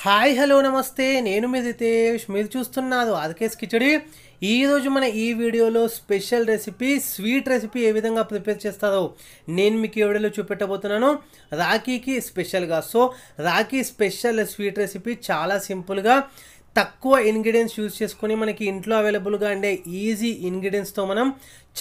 Hi hello నమస్తే నేను మీ రితేష్ మీరు చూస్తున్నారు ఆర్కేస్ కిచడి ఈరోజు మన ఈ వీడియోలో స్పెషల్ రెసిపీ స్వీట్ రెసిపీ ఏ విధంగా ప్రిపేర్ చేస్తారో నేను మీకు ఈ వీడియోలో చూపెట్టబోతున్నాను రాఖీకి స్పెషల్గా. So Rakhi special sweet recipe చాలా సింపుల్గా తక్కువ ఇంగ్రీడియంట్స్ యూజ్ చేసుకొని మనకి ఇంట్లో అవైలబుల్గా ఉండే ఈజీ ఇంగ్రీడియంట్స్తో మనం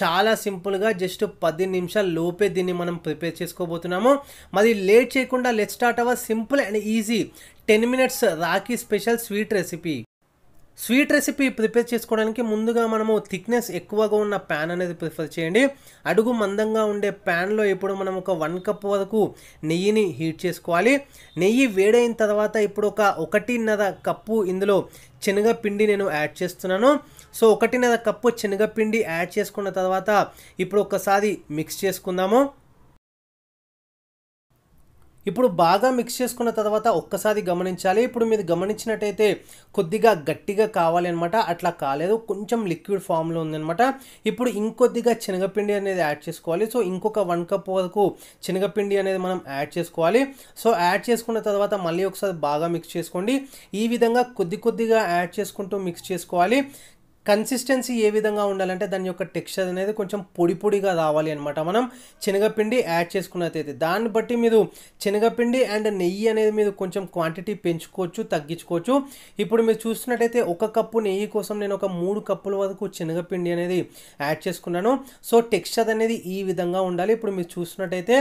చాలా సింపుల్గా జస్ట్ 10 నిమిషాల లోపే దీన్ని మనం ప్రిపేర్ చేసుకోబోతున్నాము. మరి లేట్ చేయకుండా let start our simple and easy 10 minutes Rakhi special sweet recipe prepare చేసుకోవడానికి ముందుగా మనము థిక్నెస్ ఎక్కువగా ఉన్న ప్యాన్ అనేది ప్రిఫర్ చేయండి. అడుగు మందంగా ఉండే ప్యాన్లో ఇప్పుడు మనం ఒక 1 కప్ వరకు నెయ్యిని హీట్ చేసుకోవాలి. నెయ్యి వేడైన తర్వాత ఇప్పుడు ఒక 1.5 కప్పు ఇందులో శనగపిండి నేను యాడ్ చేస్తున్నాను. సో 1.5 కప్పు శనగపిండి యాడ్ చేసుకున్న తర్వాత ఇప్పుడు ఒకసారి మిక్స్ చేసుకుందాము. ఇప్పుడు బాగా మిక్స్ చేసుకున్న తర్వాత ఒక్కసారి గమనించాలి. ఇప్పుడు మీరు గమనించినట్టయితే కొద్దిగా గట్టిగా కావాలి అనమాట, అట్లా కాలేదు, కొంచెం లిక్విడ్ ఫామ్లో ఉందన్నమాట. ఇప్పుడు ఇంకొద్దిగా శనగపిండి అనేది యాడ్ చేసుకోవాలి. సో ఇంకొక 1 కప్ వరకు శనగపిండి అనేది మనం యాడ్ చేసుకోవాలి. సో యాడ్ చేసుకున్న తర్వాత మళ్ళీ ఒకసారి బాగా మిక్స్ చేసుకోండి. ఈ విధంగా కొద్దిగా యాడ్ చేసుకుంటూ మిక్స్ చేసుకోవాలి. కన్సిస్టెన్సీ ఏ విధంగా ఉండాలంటే దాని యొక్క టెక్స్చర్ అనేది కొంచెం పొడిగా రావాలి అనమాట. మనం శనగపిండి యాడ్ చేసుకున్నట్టయితే దాన్ని బట్టి మీరు శనగపిండి అండ్ నెయ్యి అనేది మీరు కొంచెం క్వాంటిటీ పెంచుకోవచ్చు, తగ్గించుకోవచ్చు. ఇప్పుడు మీరు చూస్తున్నట్టయితే 1 కప్పు నెయ్యి కోసం నేను ఒక 3 కప్పుల వరకు శనగపిండి అనేది యాడ్ చేసుకున్నాను. సో టెక్స్చర్ అనేది ఈ విధంగా ఉండాలి. ఇప్పుడు మీరు చూస్తున్నట్టయితే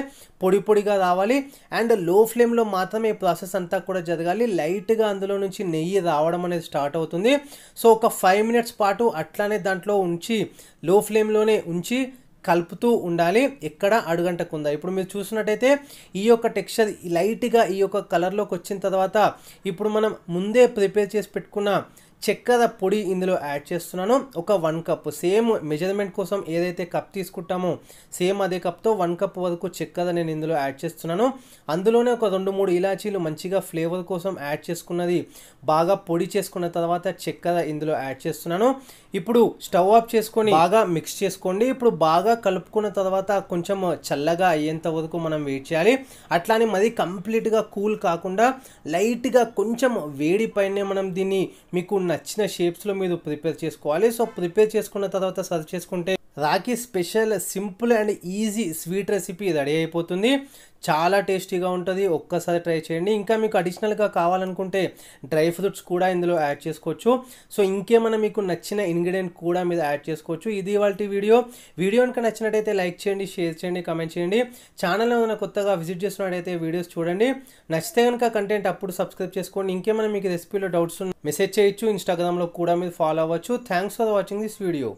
పొడిగా రావాలి అండ్ లో ఫ్లేమ్లో మాత్రమే ఈ ప్రాసెస్ అంతా కూడా జరగాలి. లైట్గా అందులో నుంచి నెయ్యి రావడం అనేది స్టార్ట్ అవుతుంది. సో ఒక 5 మినిట్స్ పాటు అట్లానే దాంట్లో ఉంచి లో ఫ్లేమ్లోనే ఉంచి కలుపుతూ ఉండాలి, ఎక్కడ అడుగంటకుందా. ఇప్పుడు మీరు చూసినట్టయితే ఈ యొక్క టెక్స్చర్ లైట్గా ఈ యొక్క కలర్లోకి వచ్చిన తర్వాత ఇప్పుడు మనం ముందే ప్రిపేర్ చేసి పెట్టుకున్న చక్కెర పొడి ఇందులో యాడ్ చేస్తున్నాను. ఒక 1 కప్ సేమ్ మెజర్మెంట్ కోసం ఏదైతే కప్ తీసుకుంటామో సేమ్ అదే కప్తో 1 కప్ వరకు చక్కెర నేను ఇందులో యాడ్ చేస్తున్నాను. అందులోనే ఒక 2-3 ఇలాచీలు మంచిగా ఫ్లేవర్ కోసం యాడ్ చేసుకున్నది బాగా పొడి చేసుకున్న తర్వాత చక్కెర ఇందులో యాడ్ చేస్తున్నాను. ఇప్పుడు స్టవ్ ఆఫ్ చేసుకొని బాగా మిక్స్ చేసుకోండి. ఇప్పుడు బాగా కలుపుకున్న తర్వాత కొంచెం చల్లగా అయ్యేంత వరకు మనం వెయిట్ చేయాలి. అట్లానే మరి కంప్లీట్గా కూల్ కాకుండా లైట్గా కొంచెం వేడి పైనే మనం దీన్ని మీకు నచ్చిన షేప్స్లో మీరు ప్రిపేర్ చేసుకోవాలి. సో ప్రిపేర్ చేసుకున్న తర్వాత సర్వ్ చేసుకుంటే Rakhi special simple and easy sweet recipe ready అయిపోతుంది. చాలా టేస్టీగా ఉంటుంది, ఒక్కసారి ట్రై చేయండి. ఇంకా మీకు అడిషనల్గా కావాలనుకుంటే డ్రై ఫ్రూట్స్ కూడా ఇందులో యాడ్ చేసుకోవచ్చు. సో ఇంకేమైనా మీకు నచ్చిన ఇంగ్రీడియంట్ కూడా మీరు యాడ్ చేసుకోవచ్చు. ఇది ఇవాల్టి వీడియో కనుక నచ్చినట్టయితే లైక్ చేయండి, షేర్ చేయండి, కమెంట్ చేయండి. ఛానల్లో ఏమైనా కొత్తగా విజిట్ చేసినట్టయితే వీడియోస్ చూడండి. నచ్చితే కనుక కంటెంట్ అప్పుడు సబ్స్క్రైబ్ చేసుకోండి. ఇంకేమైనా మీకు రెసిపీలో డౌట్స్ మెసేజ్ చేయొచ్చు, ఇన్స్టాగ్రామ్లో కూడా మీరు ఫాలో అవ్వచ్చు. Thanks for watching this video.